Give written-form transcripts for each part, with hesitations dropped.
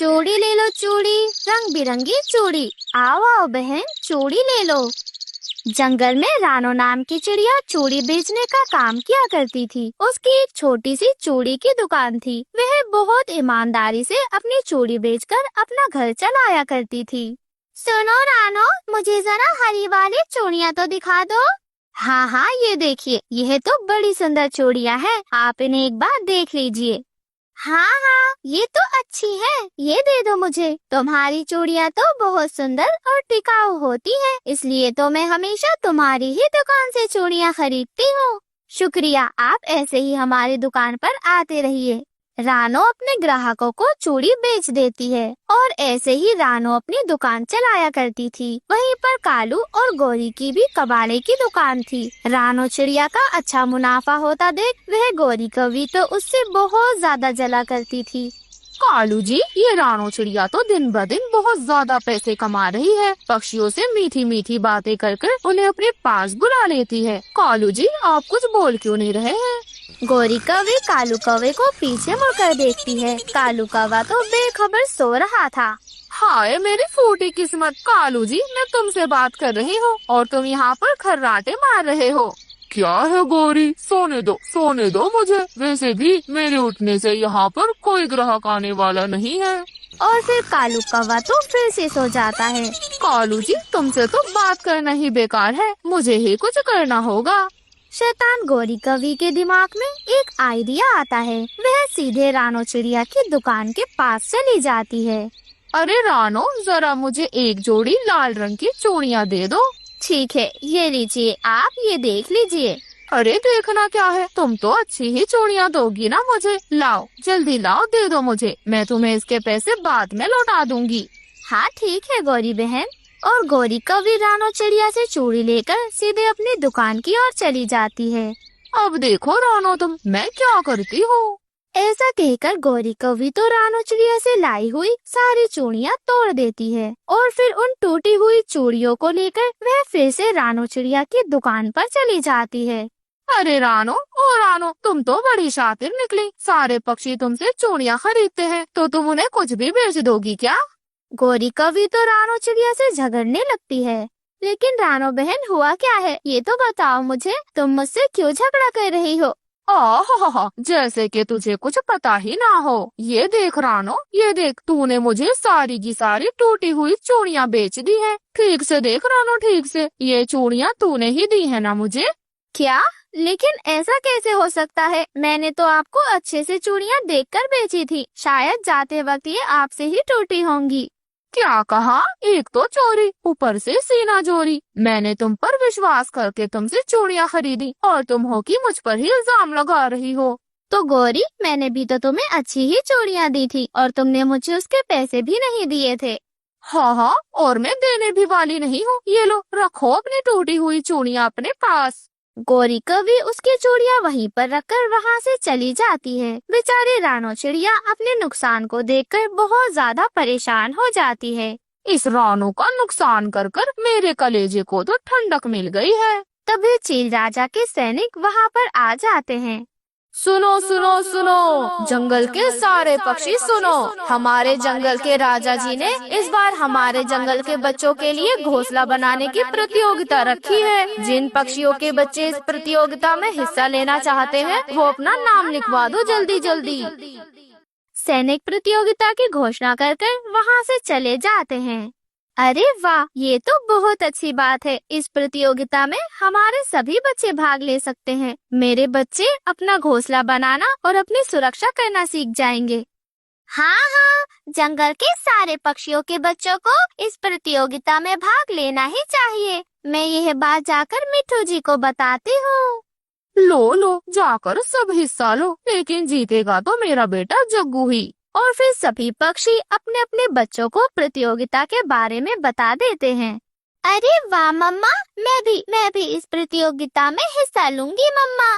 चूड़ी ले लो चूड़ी, रंग बिरंगी चूड़ी, आओ आओ बहन चूड़ी ले लो। जंगल में रानो नाम की चिड़िया चूड़ी बेचने का काम किया करती थी। उसकी एक छोटी सी चूड़ी की दुकान थी। वह बहुत ईमानदारी से अपनी चूड़ी बेचकर अपना घर चलाया करती थी। सुनो रानो, मुझे जरा हरी वाली चूड़ियाँ तो दिखा दो। हाँ हाँ, ये देखिए, यह तो बड़ी सुंदर चूड़ियाँ हैं, आप इन्हें एक बार देख लीजिए। हाँ हाँ, ये तो अच्छी है, ये दे दो मुझे। तुम्हारी चूड़ियाँ तो बहुत सुंदर और टिकाऊ होती हैं, इसलिए तो मैं हमेशा तुम्हारी ही दुकान से चूड़ियाँ खरीदती हूँ। शुक्रिया, आप ऐसे ही हमारी दुकान पर आते रहिए। रानो अपने ग्राहकों को चूड़ी बेच देती है और ऐसे ही रानो अपनी दुकान चलाया करती थी। वहीं पर कालू और गौरी की भी कबाड़े की दुकान थी। रानो चिड़िया का अच्छा मुनाफा होता देख वह गौरी कवि तो उससे बहुत ज्यादा जला करती थी। कालू जी, ये रानो चिड़िया तो दिन ब दिन बहुत ज्यादा पैसे कमा रही है। पक्षियों से मीठी मीठी बातें कर कर उन्हें अपने पास बुला लेती है। कालू जी, आप कुछ बोल क्यों नहीं रहे हैं? गौरी कौवे कालू कौवे को पीछे मुड़कर देखती है। कालू कौवा तो बेखबर सो रहा था। हाय मेरी फूटी किस्मत, कालू जी मैं तुमसे बात कर रही हूँ और तुम यहाँ पर खर्राटे मार रहे हो। क्या है गौरी, सोने दो मुझे। वैसे भी मेरे उठने से यहाँ पर कोई ग्राहक आने वाला नहीं है। और फिर कालू कौवा तो फिर से सो जाता है। कालू जी, तुमसे तो बात करना ही बेकार है, मुझे ही कुछ करना होगा। शैतान गौरी कवि के दिमाग में एक आइडिया आता है। वह सीधे रानो चिड़िया की दुकान के पास चली जाती है। अरे रानो, जरा मुझे एक जोड़ी लाल रंग की चूड़ियाँ दे दो। ठीक है, ये लीजिए, आप ये देख लीजिए। अरे देखना क्या है, तुम तो अच्छी ही चूड़ियाँ दोगी ना मुझे। लाओ जल्दी लाओ, दे दो मुझे, मैं तुम्हें इसके पैसे बाद में लौटा दूंगी। हाँ ठीक है गौरी बहन। और गौरी कवि रानो चिड़िया से चूड़ी लेकर सीधे अपनी दुकान की ओर चली जाती है। अब देखो रानो, तुम मैं क्या करती हूँ। ऐसा कहकर गौरी कवि तो रानो चिड़िया से लाई हुई सारी चूड़ियाँ तोड़ देती है और फिर उन टूटी हुई चूड़ियों को लेकर वह फिर से रानो चिड़िया की दुकान पर चली जाती है। अरे रानो, ओ रानो, तुम तो बड़ी शातिर निकली। सारे पक्षी तुमसे चूड़ियाँ खरीदते हैं, तो तुम उन्हें कुछ भी बेच दोगी क्या? गौरी कवि तो रानो चिड़िया से झगड़ने लगती है। लेकिन रानो बहन, हुआ क्या है, ये तो बताओ मुझे, तुम मुझसे क्यों झगड़ा कर रही हो? जैसे कि तुझे कुछ पता ही ना हो। ये देख रानो, ये देख, तूने मुझे सारी की सारी टूटी हुई चूड़ियाँ बेच दी है। ठीक से देख रानो, ठीक से, ये चूड़ियाँ तूने ही दी है ना मुझे? क्या? लेकिन ऐसा कैसे हो सकता है? मैंने तो आपको अच्छे से चूड़ियाँ देखकर बेची थी। शायद जाते वक्त ये आपसे ही टूटी होंगी। क्या कहा? एक तो चोरी, ऊपर से सीना चोरी। मैंने तुम पर विश्वास करके तुमसे चूड़ियाँ खरीदी और तुम हो कि मुझ पर ही इल्जाम लगा रही हो। तो गौरी, मैंने भी तो तुम्हें अच्छी ही चूड़ियाँ दी थी और तुमने मुझे उसके पैसे भी नहीं दिए थे। हाँ, और मैं देने भी वाली नहीं हूँ। ये लो, रखो अपनी टूटी हुई चूड़ियाँ अपने पास। गौरी कवि उसकी चूड़ियाँ वहीं पर रखकर वहाँ से चली जाती है। बेचारी रानो चिड़िया अपने नुकसान को देखकर बहुत ज्यादा परेशान हो जाती है। इस रानो का नुकसान कर कर मेरे कलेजे को तो ठंडक मिल गई है। तभी चील राजा के सैनिक वहाँ पर आ जाते हैं। सुनो सुनो सुनो, जंगल के सारे पक्षी सुनो। हमारे जंगल के राजा जी ने इस बार हमारे जंगल के बच्चों के लिए घोंसला बनाने की प्रतियोगिता रखी है। जिन पक्षियों के बच्चे इस प्रतियोगिता में हिस्सा लेना चाहते हैं, वो अपना नाम लिखवा दो जल्दी जल्दी। सैनिक प्रतियोगिता की घोषणा कर वहाँ से चले जाते हैं। अरे वाह, ये तो बहुत अच्छी बात है। इस प्रतियोगिता में हमारे सभी बच्चे भाग ले सकते हैं। मेरे बच्चे अपना घोंसला बनाना और अपनी सुरक्षा करना सीख जाएंगे। हाँ हाँ, जंगल के सारे पक्षियों के बच्चों को इस प्रतियोगिता में भाग लेना ही चाहिए। मैं यह बात जाकर मिट्ठू जी को बताती हूँ। लो जाकर सब हिस्सा लो, लेकिन जीतेगा तो मेरा बेटा जग्गू ही। और फिर सभी पक्षी अपने अपने बच्चों को प्रतियोगिता के बारे में बता देते हैं। अरे वाह मम्मा, मैं भी इस प्रतियोगिता में हिस्सा लूंगी मम्मा।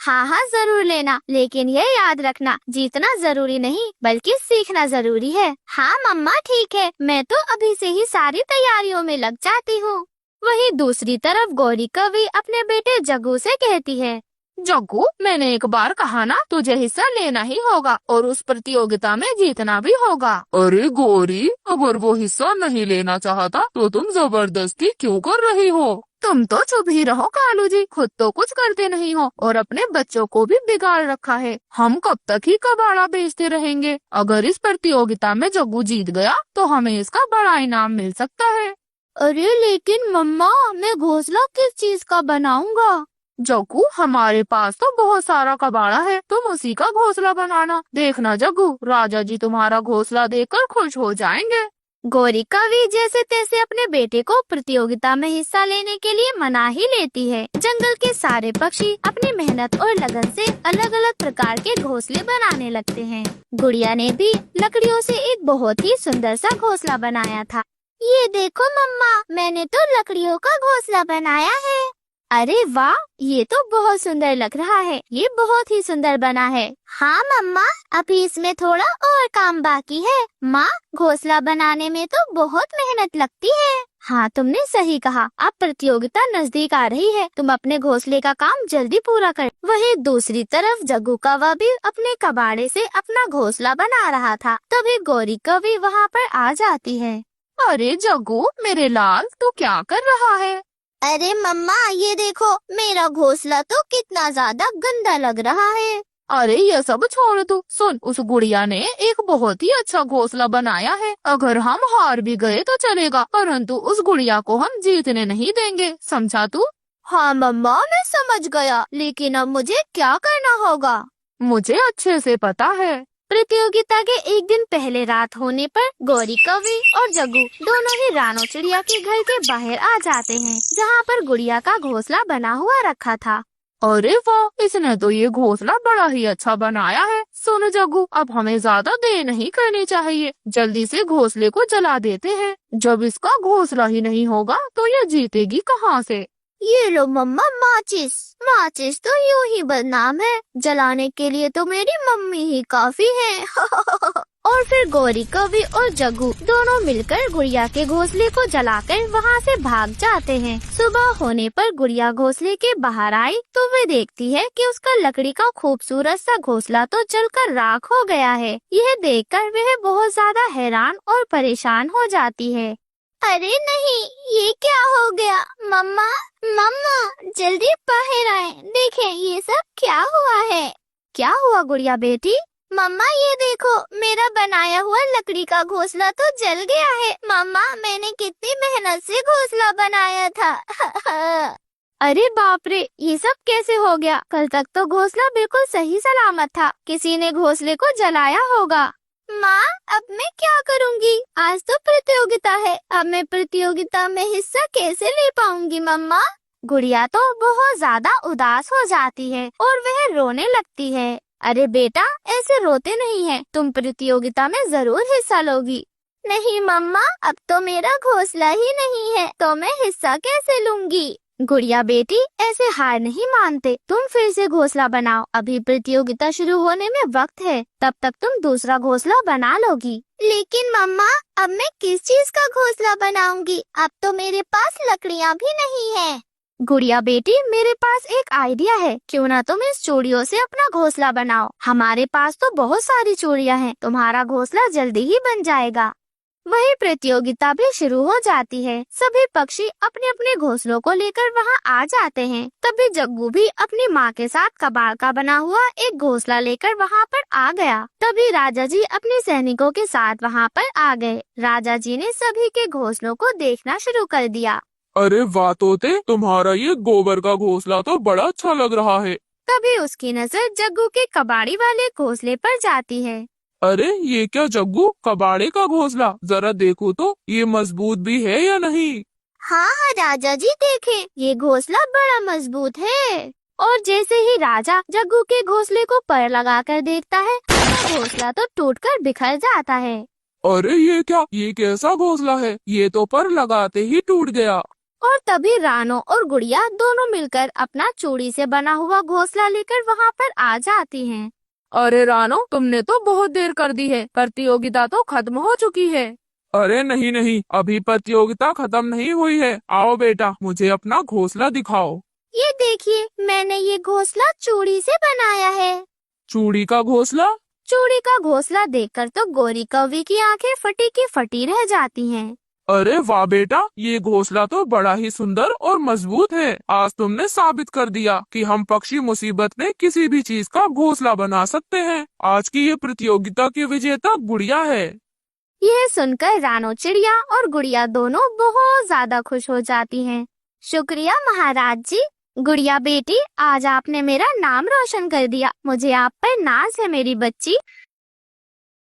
हाँ हाँ जरूर लेना, लेकिन ये याद रखना, जीतना जरूरी नहीं बल्कि सीखना जरूरी है। हाँ मम्मा ठीक है, मैं तो अभी से ही सारी तैयारियों में लग जाती हूँ। वहीं दूसरी तरफ गौरी कवि अपने बेटे जग्गू से कहती है, जग्गू, मैंने एक बार कहा ना, तुझे हिस्सा लेना ही होगा और उस प्रतियोगिता में जीतना भी होगा। अरे गौरी, अगर वो हिस्सा नहीं लेना चाहता तो तुम जबरदस्ती क्यों कर रही हो? तुम तो चुप ही रहो कालू जी, खुद तो कुछ करते नहीं हो और अपने बच्चों को भी बिगाड़ रखा है। हम कब तक ही कबाड़ा बेचते रहेंगे? अगर इस प्रतियोगिता में जग्गू जीत गया तो हमें इसका बड़ा इनाम मिल सकता है। अरे लेकिन मम्मा, मैं घोंसला किस चीज का बनाऊंगा? जग्गू, हमारे पास तो बहुत सारा कबाड़ा है, तुम उसी का घोंसला बनाना। देखना जग्गू, राजा जी तुम्हारा घोंसला देखकर खुश हो जाएंगे। गौरी कवि जैसे तैसे अपने बेटे को प्रतियोगिता में हिस्सा लेने के लिए मना ही लेती है। जंगल के सारे पक्षी अपनी मेहनत और लगन से अलग अलग प्रकार के घोंसले बनाने लगते हैं। गुड़िया ने भी लकड़ियों से एक बहुत ही सुंदर सा घोंसला बनाया था। ये देखो मम्मा, मैंने तो लकड़ियों का घोंसला बनाया है। अरे वाह, ये तो बहुत सुंदर लग रहा है। ये बहुत ही सुंदर बना है। हाँ मम्मा, अभी इसमें थोड़ा और काम बाकी है। माँ, घोंसला बनाने में तो बहुत मेहनत लगती है। हाँ, तुमने सही कहा। अब प्रतियोगिता नजदीक आ रही है, तुम अपने घोंसले का काम जल्दी पूरा कर। वहीं दूसरी तरफ जग्गू कौवा भी अपने कबाड़े से अपना घोंसला बना रहा था। तभी गौरी कवि वहाँ पर आ जाती है। अरे जग्गू, मेरे लाल, तू क्या कर रहा है? अरे मम्मा, ये देखो, मेरा घोंसला तो कितना ज्यादा गंदा लग रहा है। अरे ये सब छोड़ तू, सुन, उस गुड़िया ने एक बहुत ही अच्छा घोंसला बनाया है। अगर हम हार भी गए तो चलेगा, परंतु उस गुड़िया को हम जीतने नहीं देंगे, समझा तू? हाँ मम्मा, मैं समझ गया, लेकिन अब मुझे क्या करना होगा? मुझे अच्छे से पता है। प्रतियोगिता के एक दिन पहले रात होने पर गौरी कवि और जग्गू दोनों ही रानो चिड़िया के घर के बाहर आ जाते हैं, जहाँ पर गुड़िया का घोंसला बना हुआ रखा था। अरे वाह, इसने तो ये घोंसला बड़ा ही अच्छा बनाया है। सुन जग्गू, अब हमें ज्यादा देर नहीं करनी चाहिए, जल्दी से घोंसले को जला देते हैं। जब इसका घोंसला ही नहीं होगा तो ये जीतेगी कहाँ से? ये लो मम्मा, माचिस। माचिस तो यूं ही बदनाम है, जलाने के लिए तो मेरी मम्मी ही काफी है। और फिर गौरी कवि और जग्गू दोनों मिलकर गुड़िया के घोंसले को जलाकर वहाँ से भाग जाते हैं। सुबह होने पर गुड़िया घोंसले के बाहर आई तो वे देखती है कि उसका लकड़ी का खूबसूरत सा घोंसला तो जलकर राख हो गया है। यह देखकर वह बहुत ज्यादा हैरान और परेशान हो जाती है। अरे नहीं, ये क्या हो गया? मम्मा, मम्मा, जल्दी बाहर आए, देखें ये सब क्या हुआ है। क्या हुआ गुड़िया बेटी? मम्मा, ये देखो, मेरा बनाया हुआ लकड़ी का घोंसला तो जल गया है। मम्मा, मैंने कितनी मेहनत से घोंसला बनाया था। अरे बाप रे, ये सब कैसे हो गया? कल तक तो घोंसला बिल्कुल सही सलामत था, किसी ने घोंसले को जलाया होगा। माँ, अब मैं क्या करूँगी? आज तो प्रतियोगिता है, अब मैं प्रतियोगिता में हिस्सा कैसे ले पाऊंगी? मम्मा, गुड़िया तो बहुत ज्यादा उदास हो जाती है और वह रोने लगती है। अरे बेटा, ऐसे रोते नहीं है, तुम प्रतियोगिता में जरूर हिस्सा लोगी। नहीं मम्मा, अब तो मेरा घोंसला ही नहीं है, तो मैं हिस्सा कैसे लूंगी? गुड़िया बेटी, ऐसे हार नहीं मानते, तुम फिर से घोंसला बनाओ। अभी प्रतियोगिता शुरू होने में वक्त है, तब तक तुम दूसरा घोंसला बना लोगी। लेकिन मम्मा, अब मैं किस चीज का घोंसला बनाऊंगी? अब तो मेरे पास लकड़ियाँ भी नहीं है। गुड़िया बेटी, मेरे पास एक आइडिया है, क्यों ना तुम इस चूड़ियों से अपना घोंसला बनाओ। हमारे पास तो बहुत सारी चूड़ियाँ हैं, तुम्हारा घोंसला जल्दी ही बन जाएगा। वही प्रतियोगिता भी शुरू हो जाती है। सभी पक्षी अपने अपने घोंसलों को लेकर वहाँ आ जाते हैं। तभी जग्गू भी अपनी माँ के साथ कबाड़ का बना हुआ एक घोंसला लेकर वहाँ पर आ गया। तभी राजा जी अपने सैनिकों के साथ वहाँ पर आ गए। राजा जी ने सभी के घोंसलों को देखना शुरू कर दिया। अरे वाह तोते, तुम्हारा ये गोबर का घोंसला तो बड़ा अच्छा लग रहा है। तभी उसकी नजर जग्गू के कबाड़ी वाले घोंसले पर जाती है। अरे ये क्या जग्गू, कबाड़े का घोंसला, जरा देखो तो ये मजबूत भी है या नहीं? हाँ हाँ राजा जी, देखें, ये घोंसला बड़ा मजबूत है। और जैसे ही राजा जग्गू के घोंसले को पर लगाकर देखता है, घोंसला तो टूटकर बिखर जाता है। अरे ये क्या, ये कैसा घोंसला है? ये तो पर लगाते ही टूट गया। और तभी रानो और गुड़िया दोनों मिलकर अपना चूड़ी से बना हुआ घोंसला लेकर वहाँ पर आ जाती हैं। अरे रानो, तुमने तो बहुत देर कर दी है, प्रतियोगिता तो खत्म हो चुकी है। अरे नहीं नहीं, अभी प्रतियोगिता खत्म नहीं हुई है। आओ बेटा, मुझे अपना घोंसला दिखाओ। ये देखिए, मैंने ये घोंसला चूड़ी से बनाया है। चूड़ी का घोंसला? चूड़ी का घोंसला देखकर तो गोरी कौवी की आंखें फटी की फटी रह जाती हैं। अरे वाह बेटा, ये घोंसला तो बड़ा ही सुंदर और मजबूत है। आज तुमने साबित कर दिया कि हम पक्षी मुसीबत में किसी भी चीज का घोंसला बना सकते हैं। आज की ये प्रतियोगिता की विजेता गुड़िया है। यह सुनकर रानो चिड़िया और गुड़िया दोनों बहुत ज्यादा खुश हो जाती हैं। शुक्रिया महाराज जी। गुड़िया बेटी, आज आपने मेरा नाम रोशन कर दिया। मुझे आप पर नाज है मेरी बच्ची।